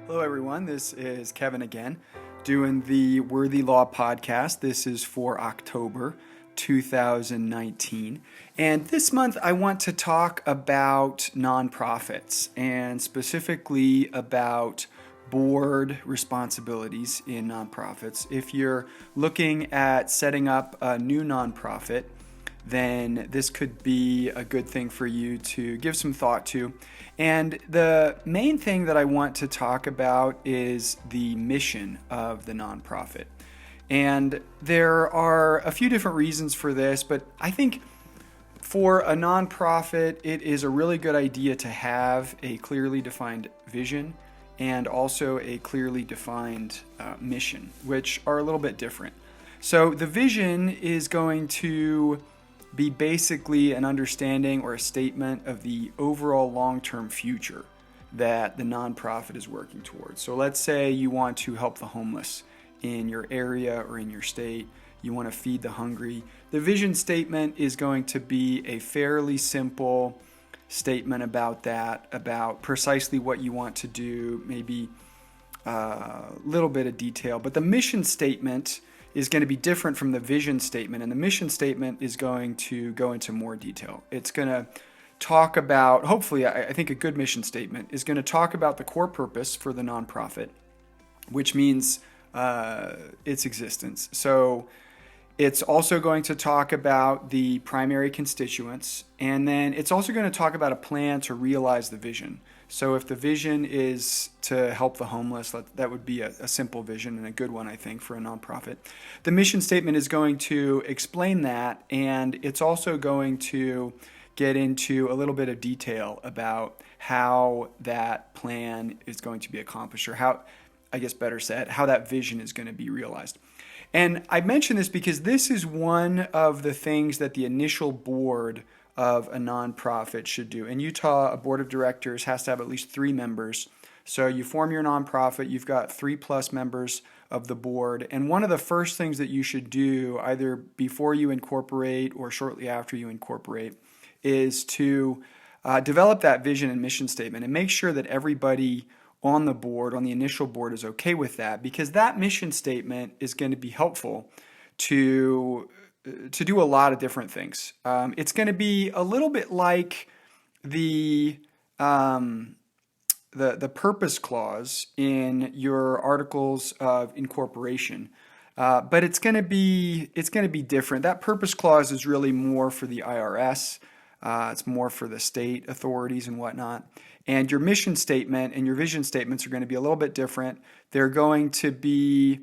Hello, everyone. This is Kevin again, doing the Worthy Law podcast. This is for October 2019. And this month, I want to talk about nonprofits and specifically about board responsibilities in nonprofits. If you're looking at setting up a new nonprofit, then this could be a good thing for you to give some thought to. And the main thing that I want to talk about is the mission of the nonprofit. And there are a few different reasons for this, but I think for a nonprofit, it is a really good idea to have a clearly defined vision and also a clearly defined mission, which are a little bit different. So the vision is going to be basically an understanding or a statement of the overall long-term future that the nonprofit is working towards. So let's say you want to help the homeless in your area or in your state. You want to feed the hungry. The vision statement is going to be a fairly simple statement about that, about precisely what you want to do, maybe a little bit of detail. But the mission statement is going to be different from the vision statement, and the mission statement is going to go into more detail. It's going to talk about, hopefully, I think a good mission statement is going to talk about the core purpose for the nonprofit, which means its existence. So it's also going to talk about the primary constituents, and then it's also going to talk about a plan to realize the vision. So if the vision is to help the homeless, that would be a simple vision and a good one, I think, for a nonprofit. The mission statement is going to explain that, and it's also going to get into a little bit of detail about how that plan is going to be accomplished, or how, I guess better said, how that vision is going to be realized. And I mention this because this is one of the things that the initial board of a nonprofit should do. In Utah, a board of directors has to have at least 3 members. So you form your nonprofit, you've got 3+ members of the board. And one of the first things that you should do, either before you incorporate or shortly after you incorporate, is to develop that vision and mission statement and make sure that everybody on the board, on the initial board, is okay with that, because that mission statement is going to be helpful to do a lot of different things. It's going to be a little bit like the purpose clause in your articles of incorporation, but it's going to be different. That purpose clause is really more for the IRS. It's more for the state authorities and whatnot. And your mission statement and your vision statements are going to be a little bit different. They're going to be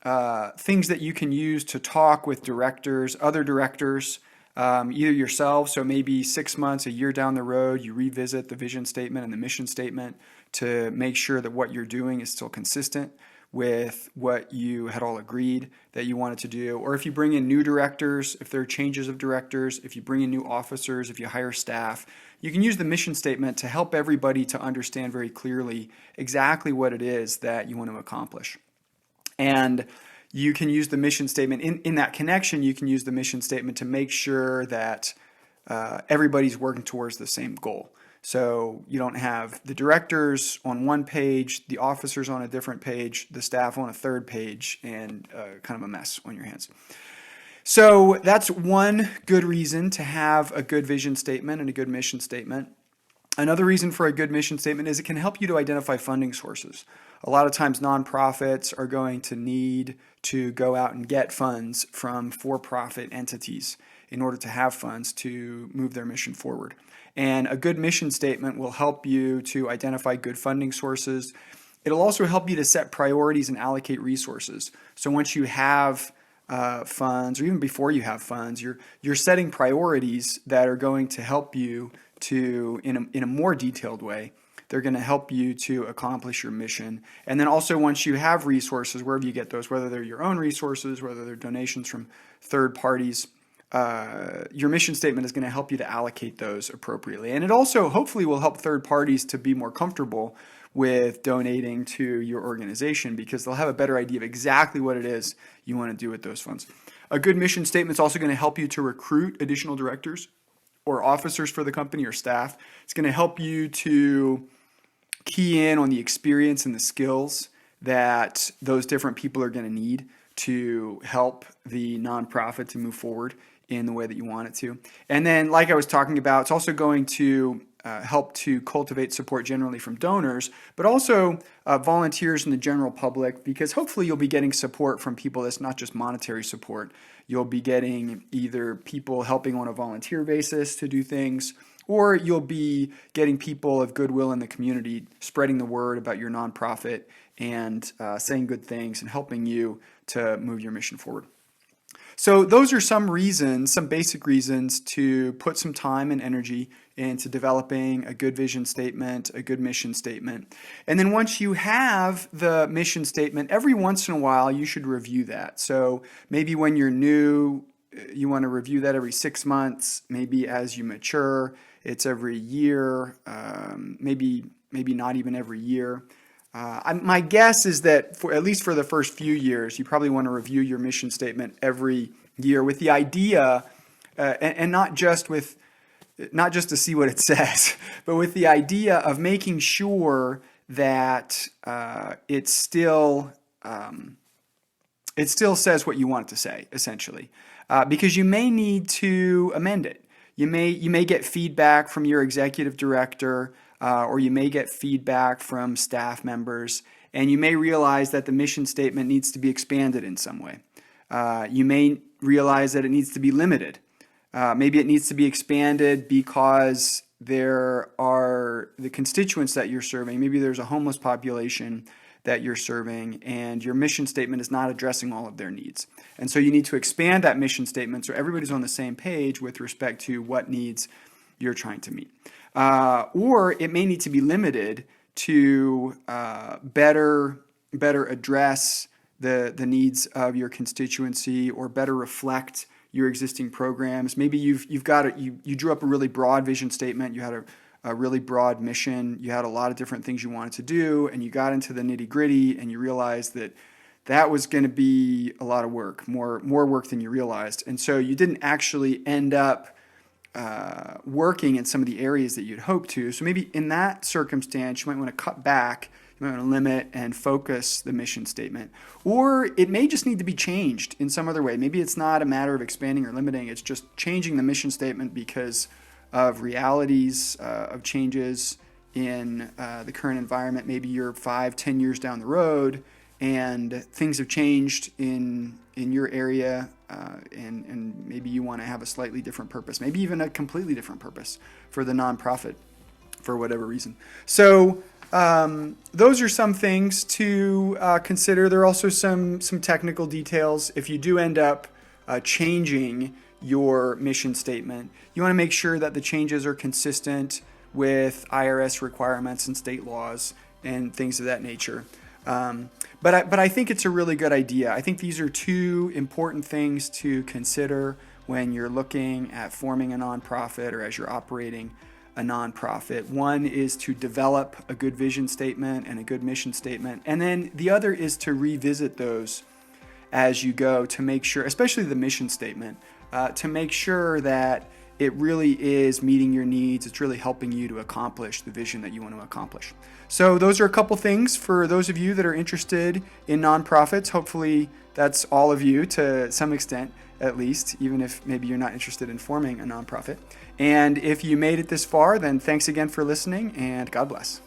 things that you can use to talk with directors, other directors, either yourself. So maybe 6 months, a year down the road, you revisit the vision statement and the mission statement to make sure that what you're doing is still consistent with what you had all agreed that you wanted to do. Or if you bring in new directors, if there are changes of directors, if you bring in new officers, if you hire staff, you can use the mission statement to help everybody to understand very clearly exactly what it is that you want to accomplish. And you can use the mission statement in that connection. You can use the mission statement to make sure that everybody's working towards the same goal. So you don't have the directors on one page, the officers on a different page, the staff on a third page, and kind of a mess on your hands. So that's one good reason to have a good vision statement and a good mission statement. Another reason for a good mission statement is it can help you to identify funding sources. A lot of times nonprofits are going to need to go out and get funds from for-profit entities in order to have funds to move their mission forward. And a good mission statement will help you to identify good funding sources. It'll also help you to set priorities and allocate resources. So once you have funds, or even before you have funds, you're setting priorities that are going to help you to, in a more detailed way, they're going to help you to accomplish your mission. And then also once you have resources, wherever you get those, whether they're your own resources, whether they're donations from third parties, your mission statement is going to help you to allocate those appropriately. And it also hopefully will help third parties to be more comfortable with donating to your organization, because they'll have a better idea of exactly what it is you want to do with those funds. A good mission statement is also going to help you to recruit additional directors or officers for the company or staff. It's going to help you to key in on the experience and the skills that those different people are going to need to help the nonprofit to move forward in the way that you want it to. And then, like I was talking about, it's also going to help to cultivate support generally from donors, but also volunteers in the general public, because hopefully you'll be getting support from people that's not just monetary support. You'll be getting either people helping on a volunteer basis to do things, or you'll be getting people of goodwill in the community spreading the word about your nonprofit and saying good things and helping you to move your mission forward. So those are some reasons, some basic reasons to put some time and energy into developing a good vision statement, a good mission statement. And then once you have the mission statement, every once in a while you should review that. So maybe when you're new, you want to review that every 6 months. Maybe as you mature, it's every year, maybe not even every year. My guess is that at least for the first few years, you probably want to review your mission statement every year with the idea, and not just to see what it says, but with the idea of making sure that it still says what you want it to say, essentially, because you may need to amend it. You may get feedback from your executive director. Or you may get feedback from staff members, and you may realize that the mission statement needs to be expanded in some way. You may realize that it needs to be limited. Maybe it needs to be expanded because there are the constituents that you're serving. Maybe there's a homeless population that you're serving, and your mission statement is not addressing all of their needs. And so you need to expand that mission statement so everybody's on the same page with respect to what needs you're trying to meet. Or it may need to be limited to better address the needs of your constituency, or better reflect your existing programs. Maybe you drew up a really broad vision statement. You had a really broad mission. You had a lot of different things you wanted to do, and you got into the nitty-gritty, and you realized that was going to be a lot of work, more work than you realized, and so you didn't actually end up working in some of the areas that you'd hoped to. So maybe in that circumstance, you might want to cut back, you might want to limit and focus the mission statement. Or it may just need to be changed in some other way. Maybe it's not a matter of expanding or limiting, it's just changing the mission statement because of realities, of changes in the current environment. Maybe you're 5-10 years down the road and things have changed in your area, and maybe you want to have a slightly different purpose, maybe even a completely different purpose for the nonprofit for whatever reason. So those are some things to consider. There are also some technical details. If you do end up changing your mission statement, you want to make sure that the changes are consistent with IRS requirements and state laws and things of that nature. But I think it's a really good idea. I think these are two important things to consider when you're looking at forming a nonprofit or as you're operating a nonprofit. One is to develop a good vision statement and a good mission statement. And then the other is to revisit those as you go to make sure, especially the mission statement, to make sure that it really is meeting your needs. It's really helping you to accomplish the vision that you want to accomplish. So those are a couple things for those of you that are interested in nonprofits. Hopefully that's all of you to some extent, at least, even if maybe you're not interested in forming a nonprofit. And if you made it this far, then thanks again for listening, and God bless.